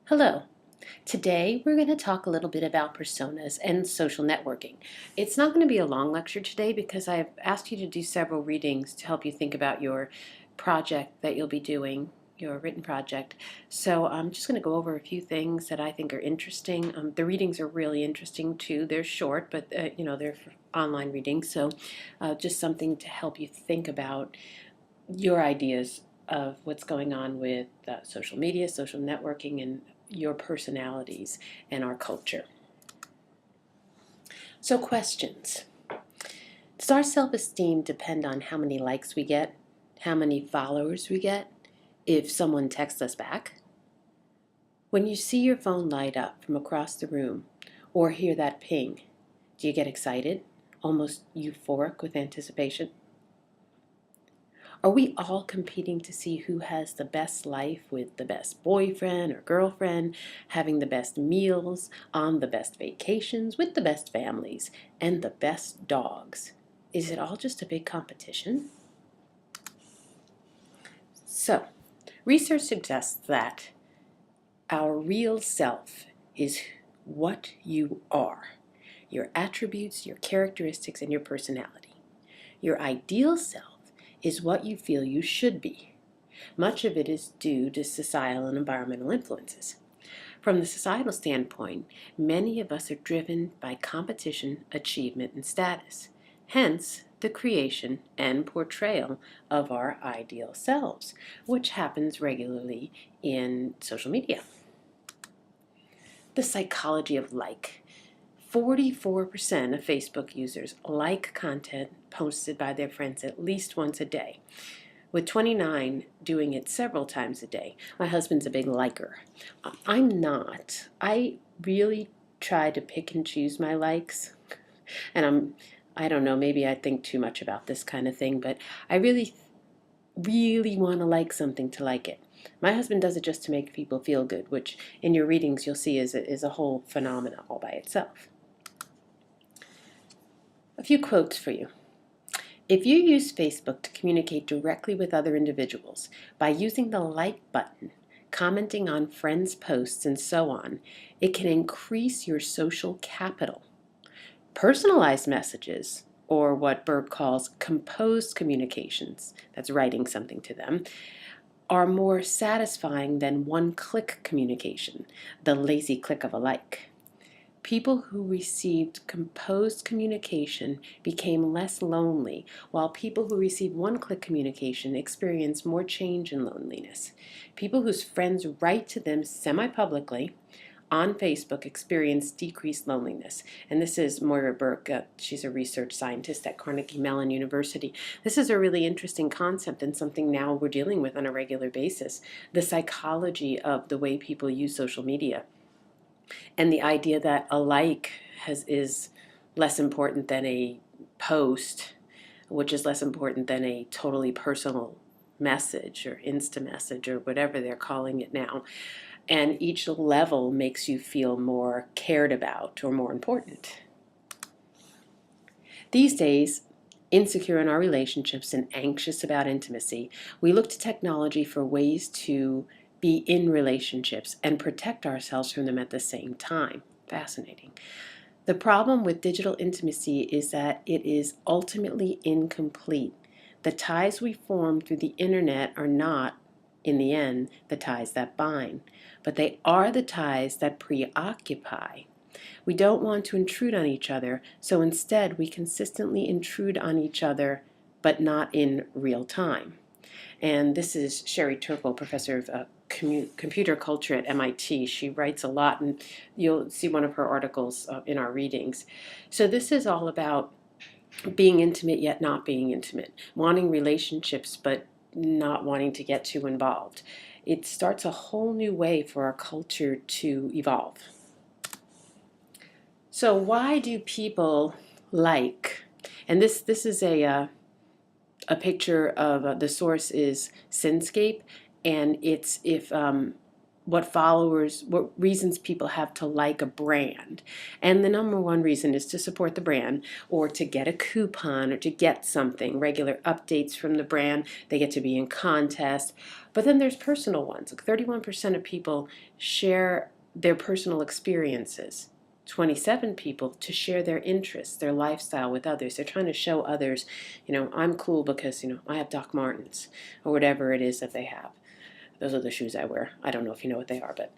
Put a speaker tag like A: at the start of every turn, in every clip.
A: Hello. Today we're going to talk a little bit about personas and social networking. It's not going to be a long lecture today because I've asked you to do several readings to help you think about your project that you'll be doing, your written project. So I'm just going to go over a few things that I think are interesting. The readings are really interesting too. They're short, but they're for online readings. So just something to help you think about your ideas of what's going on with social media, social networking, and your personalities and our culture. So, questions. Does our self esteem depend on how many likes we get, how many followers we get, if someone texts us back? When you see your phone light up from across the room or hear that ping, do you get excited, almost euphoric with anticipation? Are we all competing to see who has the best life with the best boyfriend or girlfriend, having the best meals, on the best vacations, with the best families, and the best dogs? Is it all just a big competition? So, research suggests that our real self is what you are, your attributes, your characteristics, and your personality. Your ideal self is what you feel you should be. Much of it is due to societal and environmental influences. From the societal standpoint, many of us are driven by competition, achievement, and status. Hence, the creation and portrayal of our ideal selves, which happens regularly in social media. The psychology of like. 44% of Facebook users like content posted by their friends at least once a day, with 29 doing it several times a day. My husband's a big liker. I'm not. I really try to pick and choose my likes, and I don't know, maybe I think too much about this kind of thing, but I really want to like something to like it. My husband does it just to make people feel good, which in your readings you'll see is a whole phenomena all by itself. A few quotes for you. If you use Facebook to communicate directly with other individuals by using the like button, commenting on friends' posts, and so on, it can increase your social capital. Personalized messages, or what Berg calls composed communications, that's writing something to them, are more satisfying than one-click communication, the lazy click of a like. People who received composed communication became less lonely, while people who received one-click communication experienced more change in loneliness. People whose friends write to them semi-publicly on Facebook experience decreased loneliness. And this is Moira Burke. She's a research scientist at Carnegie Mellon University. This is a really interesting concept and something now we're dealing with on a regular basis. The psychology of the way people use social media. And the idea that a like is less important than a post, which is less important than a totally personal message or Insta message or whatever they're calling it now. And each level makes you feel more cared about or more important. These days, insecure in our relationships and anxious about intimacy, we look to technology for ways to be in relationships and protect ourselves from them at the same time. Fascinating. The problem with digital intimacy is that it is ultimately incomplete. The ties we form through the internet are not, in the end, the ties that bind, but they are the ties that preoccupy. We don't want to intrude on each other, so instead we consistently intrude on each other, but not in real time. And this is Sherry Turkle, professor of computer culture at MIT. She writes a lot, and you'll see one of her articles in our readings. So this is all about being intimate yet not being intimate, wanting relationships but not wanting to get too involved. It starts a whole new way for our culture to evolve. So why do people like, and this is a picture of, the source is Sinscape, and it's if what reasons people have to like a brand. And the number one reason is to support the brand or to get a coupon or to get something, regular updates from the brand. They get to be in contests. But then there's personal ones. Like 31% of people share their personal experiences. 27 people to share their interests, their lifestyle with others. They're trying to show others, I'm cool because, I have Doc Martens or whatever it is that they have. Those are the shoes I wear. I don't know if you know what they are, but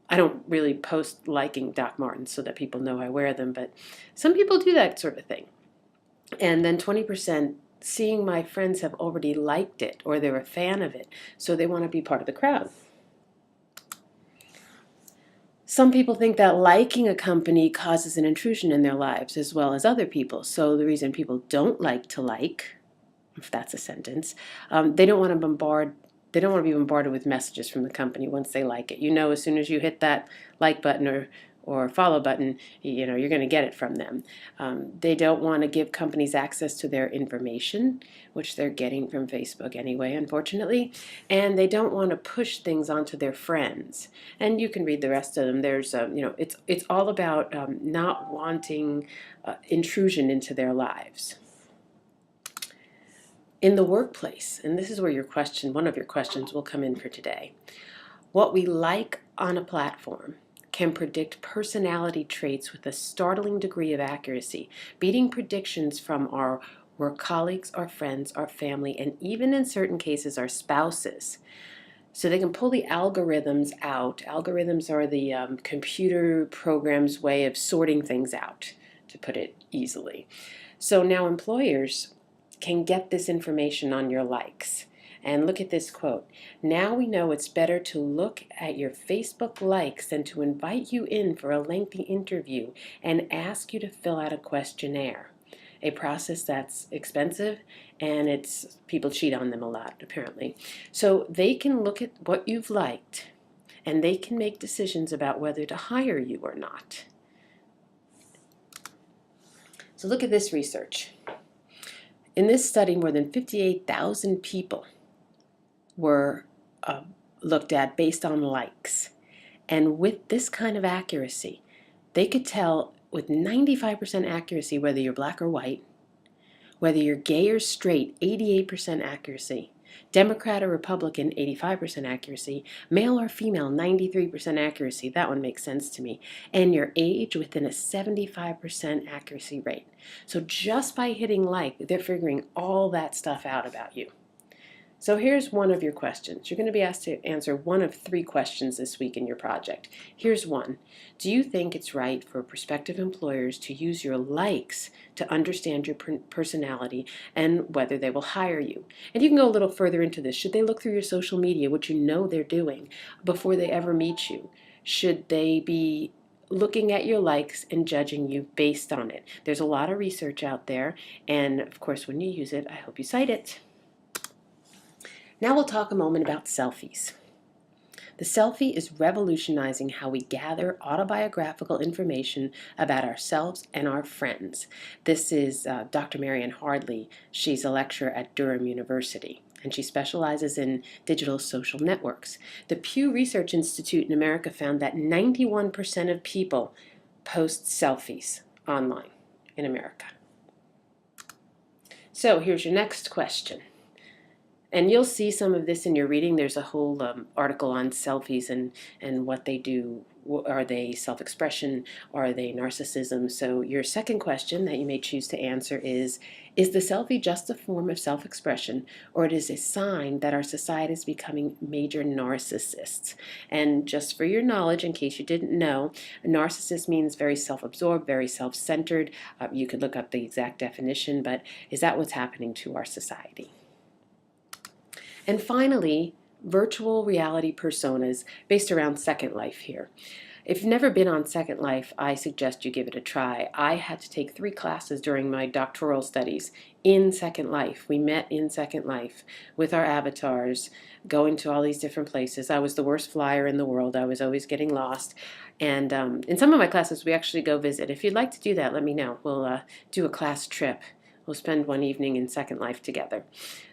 A: I don't really post liking Doc Martens so that people know I wear them, but some people do that sort of thing. And then 20% seeing my friends have already liked it or they're a fan of it, so they want to be part of the crowd. Some people think that liking a company causes an intrusion in their lives as well as other people. So the reason people don't like to like, if that's a sentence, they don't want to be bombarded with messages from the company once they like it. As soon as you hit that like button or follow button, you're going to get it from them. They don't want to give companies access to their information, which they're getting from Facebook anyway, unfortunately. And they don't want to push things onto their friends. And you can read the rest of them. There's, it's all about not wanting intrusion into their lives. In the workplace, and this is where one of your questions will come in for today. What we like on a platform can predict personality traits with a startling degree of accuracy, beating predictions from our work colleagues, our friends, our family, and even in certain cases, our spouses. So they can pull the algorithms out. Algorithms are the computer program's way of sorting things out, to put it easily. So now employers can get this information on your likes. And look at this quote. Now we know it's better to look at your Facebook likes than to invite you in for a lengthy interview and ask you to fill out a questionnaire. A process that's expensive and people cheat on them a lot, apparently. So they can look at what you've liked and they can make decisions about whether to hire you or not. So look at this research. In this study, more than 58,000 people were looked at based on likes. And with this kind of accuracy, they could tell with 95% accuracy whether you're black or white, whether you're gay or straight, 88% accuracy, Democrat or Republican, 85% accuracy, male or female, 93% accuracy. That one makes sense to me. And your age within a 75% accuracy rate. So just by hitting like, they're figuring all that stuff out about you. So here's one of your questions. You're going to be asked to answer one of 3 questions this week in your project. Here's one. Do you think it's right for prospective employers to use your likes to understand your personality and whether they will hire you? And you can go a little further into this. Should they look through your social media, which they're doing, before they ever meet you? Should they be looking at your likes and judging you based on it? There's a lot of research out there, and of course when you use it, I hope you cite it. Now we'll talk a moment about selfies. The selfie is revolutionizing how we gather autobiographical information about ourselves and our friends. This is Dr. Marianne Hardley. She's a lecturer at Durham University, and she specializes in digital social networks. The Pew Research Institute in America found that 91% of people post selfies online in America. So here's your next question. And you'll see some of this in your reading. There's a whole article on selfies and what they do. Are they self-expression? Are they narcissism? So your second question that you may choose to answer is the selfie just a form of self-expression, or it is a sign that our society is becoming major narcissists? And just for your knowledge, in case you didn't know, a narcissist means very self-absorbed, very self-centered. You could look up the exact definition, but is that what's happening to our society? And finally, virtual reality personas based around Second Life here. If you've never been on Second Life, I suggest you give it a try. I had to take 3 classes during my doctoral studies in Second Life. We met in Second Life with our avatars, going to all these different places. I was the worst flyer in the world. I was always getting lost. And in some of my classes, we actually go visit. If you'd like to do that, let me know. We'll do a class trip. We'll spend one evening in Second Life together.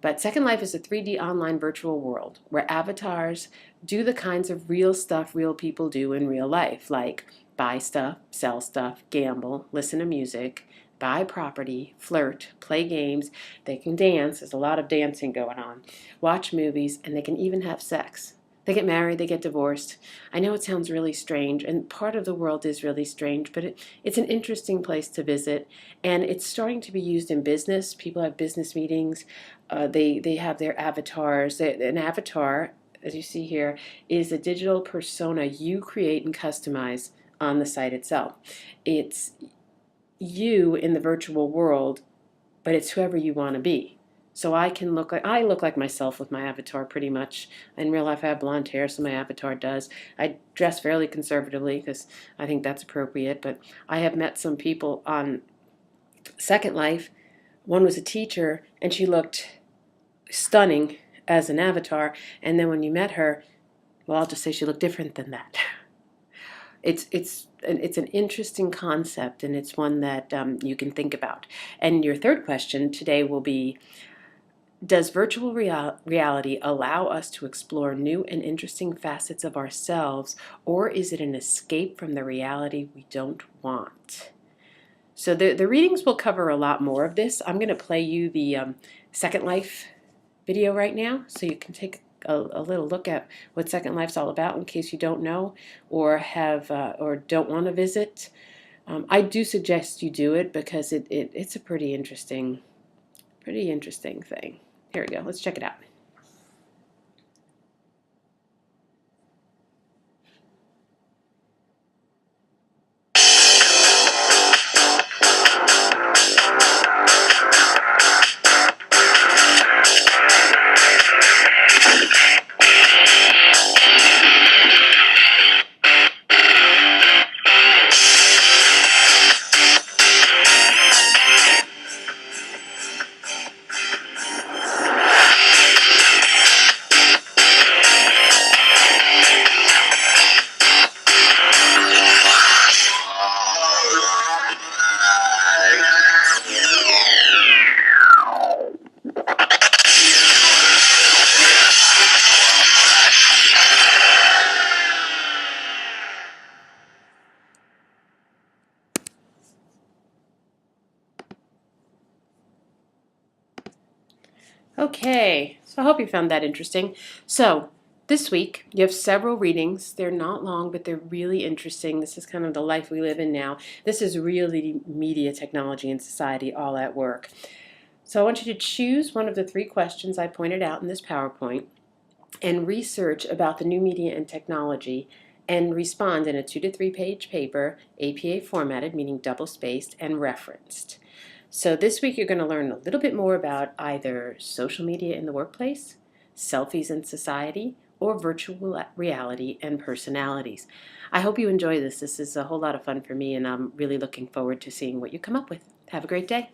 A: But Second Life is a 3D online virtual world where avatars do the kinds of real stuff real people do in real life, like buy stuff, sell stuff, gamble, listen to music, buy property, flirt, play games. They can dance. There's a lot of dancing going on. Watch movies, and they can even have sex. They get married, they get divorced. I know it sounds really strange, and part of the world is really strange, but it's an interesting place to visit, and it's starting to be used in business. People have business meetings. They have their avatars. An avatar, as you see here, is a digital persona you create and customize on the site itself. It's you in the virtual world, but it's whoever you want to be. So I look like myself with my avatar pretty much. In real life, I have blonde hair, so my avatar does. I dress fairly conservatively because I think that's appropriate. But I have met some people on Second Life. One was a teacher, and she looked stunning as an avatar. And then when you met her, well, I'll just say she looked different than that. It's an interesting concept, and it's one that you can think about. And your third question today will be, does virtual reality allow us to explore new and interesting facets of ourselves, or is it an escape from the reality we don't want? So the readings will cover a lot more of this. I'm going to play you the Second Life video right now, so you can take a little look at what Second Life's all about in case you don't know or have or don't want to visit. I do suggest you do it because it's a pretty interesting thing. Here we go. Let's check it out. Okay, so I hope you found that interesting. So this week you have several readings. They're not long, but they're really interesting. This is kind of the life we live in now. This is really media, technology, and society all at work. So I want you to choose one of the three questions I pointed out in this PowerPoint and research about the new media and technology and respond in a 2 to 3 page paper, APA formatted, meaning double-spaced, and referenced. So this week you're going to learn a little bit more about either social media in the workplace, selfies in society, or virtual reality and personalities. I hope you enjoy this. This is a whole lot of fun for me, and I'm really looking forward to seeing what you come up with. Have a great day.